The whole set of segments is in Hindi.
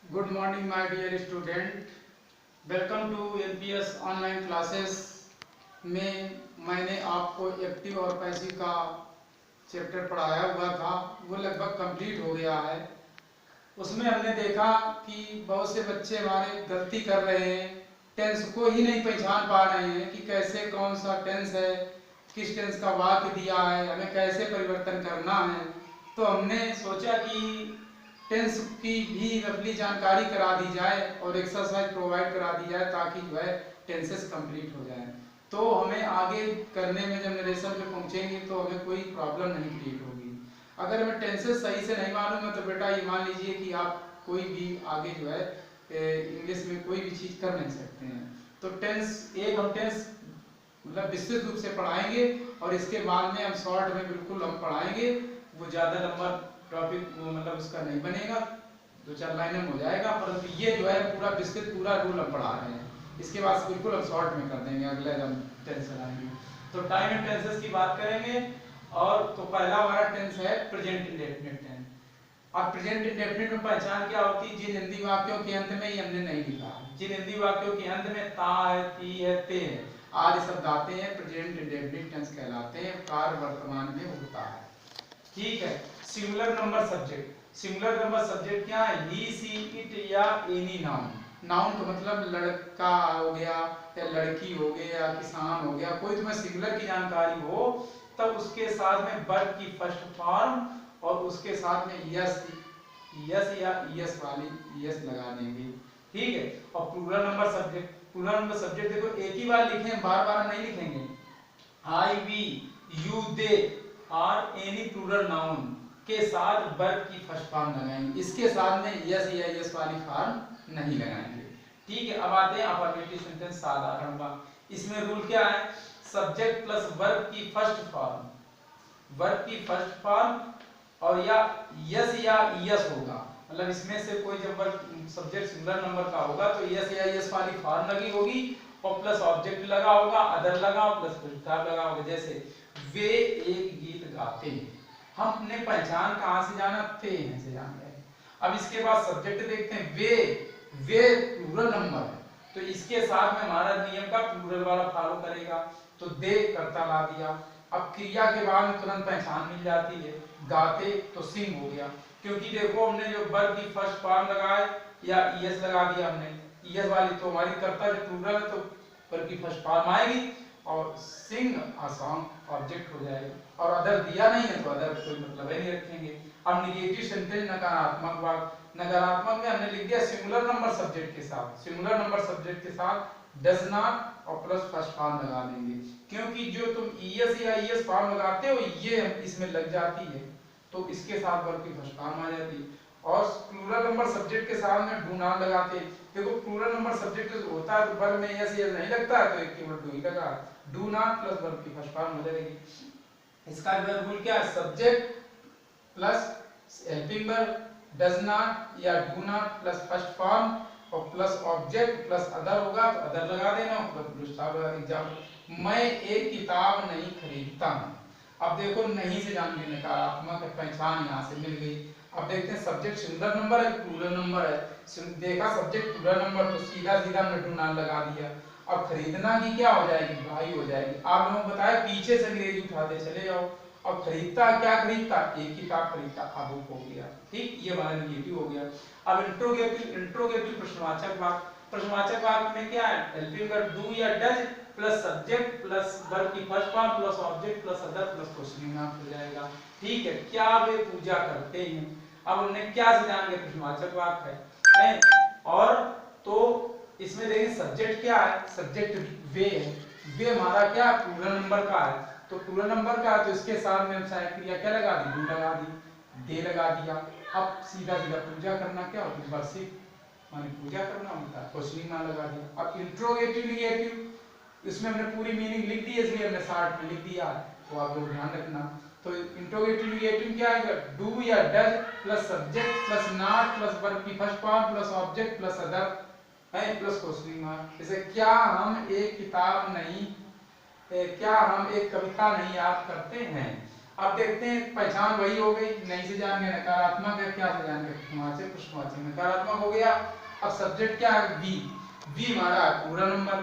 Good morning, my dear student. Welcome to NPS online classes में मैंने आपको एक्टिव और पैसिव का चैप्टर पढ़ाया हुआ था। वो लगभग कंप्लीट हो गया है। उसमें हमने देखा कि बहुत से बच्चे हमारे गलती कर रहे हैं, टेंस को ही नहीं पहचान पा रहे हैं कि कैसे कौन सा टेंस है, किस टेंस का वाक्य दिया है, हमें कैसे परिवर्तन करना है। तो हमने सोचा कि टेंस की भी रफली जानकारी करा दी जाए और एक्सरसाइज प्रोवाइड करा दी जाए ताकि जो है टेंसेस कंप्लीट हो जाए। तो हमें आगे करने में जब नरेशन पे पहुंचेंगे तो हमें कोई प्रॉब्लम नहीं क्रिएट होगी। अगर हमें टेंसेस सही से नहीं मालूम है तो बेटा ये मान लीजिए कि आप कोई भी आगे जो है इंग्लिश में कोई भी चीज़ कर नहीं सकते हैं। तो हम टेंस मतलब विस्तृत रूप से पढ़ाएंगे और इसके बाद में हम शॉर्ट में बिल्कुल हम पढ़ाएंगे। वो ज़्यादा लंबा टॉपिक वो मतलब उसका नहीं बनेगा, 2-4 लाइनों में हो जाएगा, परंतु ये जो है पूरा विस्तृत पूरा रूल हम पढ़ा रहे हैं। इसके बाद बिल्कुल हम शॉर्ट में कर देंगे, अगले हम टेंस चलाएंगे। तो टाइम एंड टेंसेस की बात करेंगे। और तो पहला हमारा टेंस है प्रेजेंट इंडेफिनिट टेंस। अब प्रेजेंट इंडेफिनिट में पहचान क्या होती है? जिन हिंदी वाक्यों के अंत में ही हमने नहीं लिखा, जिन हिंदी वाक्यों के अंत में ता है, ती है, ते है आदि शब्द आते हैं प्रेजेंट इंडेफिनिट टेंस कहलाते हैं। कार्य वर्तमान में होता है। ठीक है। Singular number subject, singular number subject क्या है? ही, सी, इट या एनी नाउन। नाउन तो मतलब लड़का हो गया या लड़की हो गया या किसान हो गया, कोई तुम्हें सिंगुलर की जानकारी हो तब उसके साथ में वर्ब की फर्स्ट फॉर्म और उसके साथ में यस या यस वाली यस लगा देंगे। ठीक है। और plural number subject, plural number subject देखो एक ही बार लिखें, बार बार नहीं लिखेंगे। आई, वी, यू, दे और एनी प्लूरल नाउन के साथ वर्ब की फर्स्ट फॉर्म लगाएंगे। इसके साथ में यस या यस वाली फॉर्म नहीं लगाएंगे। ठीक है। अब आते हैं अफर्मेटिव सेंटेंस साधारण वाक्य। इसमें रूल क्या है? सब्जेक्ट प्लस वर्ब की फर्स्ट फॉर्म, वर्ब की फर्स्ट फॉर्म और या यस होगा। मतलब इसमें से कोई जब वर्ब सब्जेक्ट सिंगुलर नंबर का होगा तो यस या यस वाली फॉर्म लगी होगी और प्लस ऑब्जेक्ट लगा होगा, अदर लगा और प्लस प्रिडिकेट लगा होगा। जैसे वे एक गीत गाते हैं, हमने पहचान कहां से जाना? थे हैं से जान गए। अब इसके बाद सब्जेक्ट देखते हैं। वे प्लूरल नंबर है तो इसके साथ में हमारा नियम का प्लूरल वाला फॉलो करेगा। तो दे कर्ता ला दिया। अब क्रिया के बाद में तुरंत पहचान मिल जाती है। गाते तो सिंग हो गया, क्योंकि देखो हमने जो वर्ब की फर्स्ट फॉर्म लगाए या ईएस लगा दिया हमने, ईएस वाली तो हमारी कर्ता जो प्लूरल है तो वर्ब की फर्स्ट फॉर्म आएगी और सिंग अ सॉन्ग ऑब्जेक्ट हो जाएगा। और अदर दिया नहीं है तो अदर कोई मतलब ही नहीं रखेंगे। अब निगेटिव सेंटेंस नकारात्मक वाक्य, नकारात्मक में हमने लिख दिया सिंगुलर नंबर सब्जेक्ट के साथ, सिंगुलर नंबर सब्जेक्ट के साथ डज नॉट और प्लस फर्स्ट फॉर्म लगा देंगे, क्योंकि जो तुम ईएस या ईएस फॉर्म लगाते हो ये इसमें लग जाती है तो इसके साथ वर्ब की फर्स्ट फॉर्म आ जाती है। और प्लूरल नंबर सब्जेक्ट के साथ में डू नॉट लगाते। देखो प्लूरल नंबर सब्जेक्ट होता है तो वर्ब में यस यस नहीं लगता है तो एक केवल डू ही लगा, डू नॉट प्लस वर्ब की फर्स्ट फॉर्म हो जाएगी। इसका रूल क्या है? Subject plus helping verb, does not या do not plus first form और प्लस ऑब्जेक्ट प्लस अदर होगा तो अदर लगा देना और प्लस एग्जाम्पल, मैं एक किताब नहीं खरीदता हूं। अब देखो नहीं से जान गए, नकारात्मक पहचान यहां से मिल गई। अब देखते हैं सब्जेक्ट सिंगुलर नंबर है प्लूरल नंबर है। देखा सब्जेक्ट प्लूरल नंबर तो सीधा सीधा हमने डू नॉट लगा दिया। अब खरीदना की क्या हो जाएगी? भाई हो जाएगी। आप लोगों को बताया पीछे से अंग्रेजी उठाते चले जाओ। और खरीदता क्या खरीदता? एक किताब खरीदता, अब बुक हो गया। ठीक, ये हमारा निगेटिव हो गया। अब इंट्रोगेटिव, इंट्रोगेटिव प्रश्नवाचक वाक्य, प्रश्नवाचक वाक्य में क्या है? हेल्पिंग वर्ब डू या does plus subject plus verb की first form plus object plus other plus questioning mark हो जाएगा। ठीक है। क्या वे पूजा करते हैं? अब हमने क्या से जान गए? प्रश्नवाचक वाक्य है। और तो इसमें देखिए सब्जेक्ट क्या है? सब्जेक्ट वे है। वे हमारा क्या प्लूरल नंबर का है तो प्लूरल नंबर का है तो इसके साथ में हम सहायक क्रिया क्या लगा दी? डू लगा दी, दे लगा दिया। अब सीधा सीधा पूजा करना क्या होता है? वर्शिप माने पूजा करना होता है, क्वेश्चनिंग मार्क लगा दिया। अब इंट्रोगेटिव निगेटिव इसमें हमने पूरी मीनिंग लिख दी है इसलिए हमने शॉर्ट में लिख दिया है तो आप लोग ध्यान रखना। तो इंट्रोगेटिव निगेटिव क्या आएगा? डू या does plus subject plus not plus verb की first form plus object plus other है प्लस क्वेश्चनिंग मार्क। जैसे क्या हम एक किताब नहीं क्या हम एक कविता नहीं याद करते हैं? अब देखते हैं, पहचान वही हो गई, नहीं से जान गए नकारात्मक है, क्या से जान गए पृष्ठवाची, पृष्ठवाची नकारात्मक हो गया। अब सब्जेक्ट क्या है, वी, वी हमारा पूरा नंबर,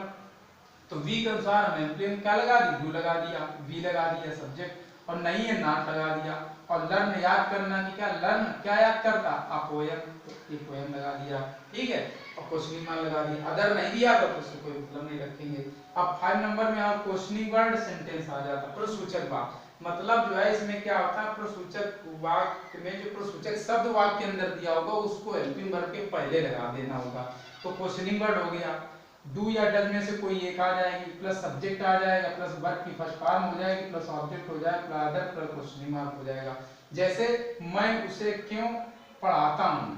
तो वी के अनुसार हम एम्प्लियन क्या लगा दी, यू लगा दिया, वी लगा दिया सब्जेक्ट, और नहीं है नॉट लगा दिया। और लर्न याद करना कि क्या, लर्न क्या याद करता, आप पोएम, तो ये पोएम लगा दिया, ठीक है, और क्वेश्चनिंग मार्क लगा दिया। अदर नहीं दिया तो उससे कोई मतलब नहीं रखेंगे। अब 5 नंबर में आप क्वेश्चनिंग वर्ड सेंटेंस आ जाता, प्रश्नसूचक वाक्य, मतलब जो है इसमें क्या होता है, प्रश्नसूचक वाक्य में जो प्रश्नसूचक शब्द वाक्य के अंदर दिया होगा उसको हेल्पिंग वर्ब के पहले लगा देना होगा। तो क्वेश्चनिंग वर्ड हो गया, डू या डज में से कोई एक आ जाएगी, प्लस सब्जेक्ट आ जाएगा, प्लस वर्ब की फर्स्ट फॉर्म हो जाएगी, प्लस ऑब्जेक्ट हो जाएगा, plus other, plus questioning mark हो जाएगा। जैसे मैं उसे क्यों पढ़ाता हूँ,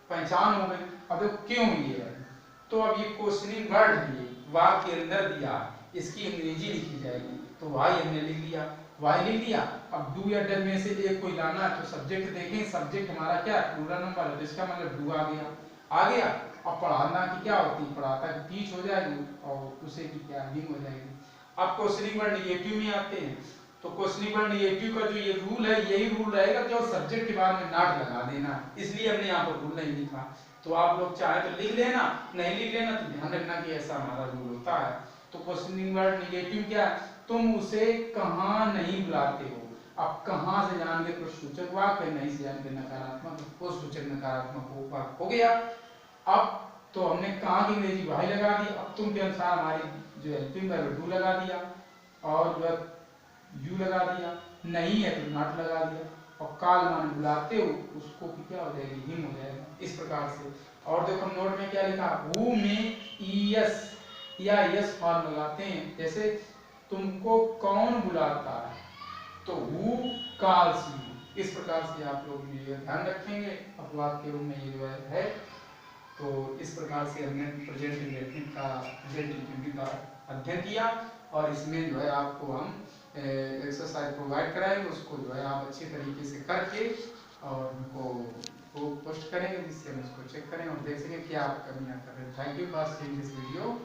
पहचान हो गई। अब देखो क्यों ये है, तो अब ये क्वेश्चनिंग वर्ड है, वाक्य के अंदर दिया, इसकी अंग्रेजी लिखी जाएगी, तो वाई हमने लिख लिया, वाई लिख दिया। अब डू या डज में से एक कोई लाना है, तो सब्जेक्ट देखें, सब्जेक्ट हमारा क्या है, प्लूरल नंबर है, तो इसका मतलब डू आ गया। अब पढ़ाना की क्या होती है, पढ़ाता की टीच हो जाएगी, और उसे की क्या, लिंग हो जाएगी। अब क्वेश्चनिंग वर्ड नेगेटिव में आते हैं, तो क्वेश्चनिंग वर्ड नेगेटिव का जो ये रूल है, यही रूल रहेगा जो सब्जेक्ट के बाद में नॉट लगा देना, इसलिए हमने यहाँ पर रूल नहीं लिखा। तो आप लोग चाहे तो लिख लेना, नहीं लिख लेना तो ध्यान रखना कि ऐसा हमारा रूल होता है। तो क्वेश्चनिंग वर्ड नेगेटिव क्या, तुम उसे कहाँ नहीं बुलाते हो। अब कहाँ से जान गए प्रश्नसूचक वाक्य, नहीं से जान गए नकारात्मक, प्रश्नसूचक नकारात्मक वाक्य हो गया। अब तो हमने कहाँ की अंग्रेजी वाई लगा दी, अब तुम के अनुसार हमारी जो हेल्पिंग वर्ब डू लगा दिया, और जो यू लगा दिया, नहीं है तो नॉट लगा दिया, और काल माने बुलाते हो उसको भी क्या हो जाएगी, हिम हो जाएगा, इस प्रकार से। और देखो नोट में क्या लिखा, हु में ईएस या यस फॉर्म लगाते हैं, जैसे तुमको कौन बुलाता है, तो हु कॉल्स यू, इस प्रकार से आप लोग ये ध्यान रखेंगे। अपवाद के रूप में ये जो है। तो इस प्रकार से हमने प्रेजेंट इंडेफिनिट का अध्ययन किया, और इसमें जो है आपको हम एक्सरसाइज प्रोवाइड कराएंगे, उसको जो है आप अच्छी तरीके से करके और उनको पोस्ट करेंगे, जिससे हम उसको चेक करें और देख सकें क्या आप कमियां कर रहे हैं। Thank you for seeing this video.